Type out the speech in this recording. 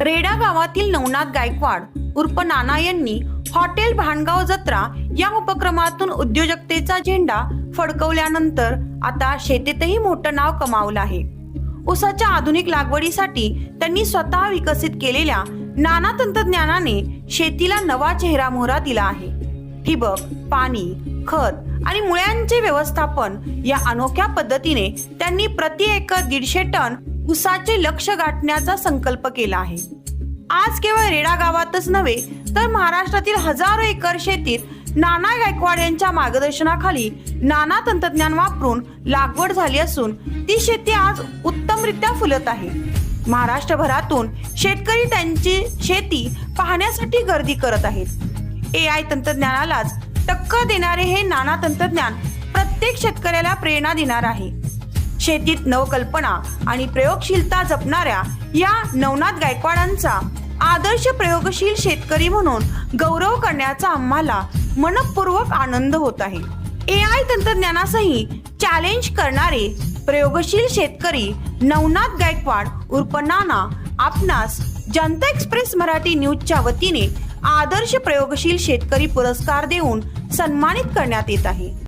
रेडा गावातील नवनाथ गायकवाड उर्फ नाना यांनी हॉटेल भांडगाव जत्रा या उपक्रमातून उद्योजकतेचा झेंडा फडकवल्यानंतर आता शेतीतही मोठं नाव कमावलं आहे. ऊसाच्या आधुनिक लागवडीसाठी त्यांनी स्वतः विकसित केलेल्या नाना तंत्रज्ञानाने शेतीला नवा चेहरा मोहरा दिला आहे. ठिबक, पाणी, खत आणि मुळ्यांचे व्यवस्थापन या अनोख्या पद्धतीने त्यांनी प्रति एकर 150 टन ऊसाचे लक्ष्य गाठण्याचा संकल्प केला आहे. आज केवळ रेडा गावातच नव्हे तर महाराष्ट्रातील हजारो एकर शेतीत नाना गायकवाड यांच्या मार्गदर्शनाखाली नाना तंत्रज्ञान वापरून लागवड झाली असून ती शेती आज उत्तमरित्या फुलत आहे. महाराष्ट्रभरातून शेतकरी त्यांची शेती पाहण्यासाठी गर्दी करत आहेत. AI तंत्रज्ञानालाच टक्कर देणारे हे नाना तंत्रज्ञान प्रत्येक शेतकऱ्याला प्रेरणा देणार आहे. शेतीत नवकल्पना आणि प्रयोगशीलता जपणाऱ्या या नवनाथ गायकवाडांचा आदर्श प्रयोगशील शेतकरी म्हणून गौरव करण्याचा आम्हाला मनपूर्वक आनंद होत आहे. AI तंत्रज्ञानासही चॅलेंज करणारे प्रयोगशील शेतकरी नवनाथ गायकवाड उर्फ नाना आपणास जनता एक्सप्रेस मराठी न्यूजच्या वतीने आदर्श प्रयोगशील शेतकरी पुरस्कार देऊन सन्मानित करण्यात येत आहे.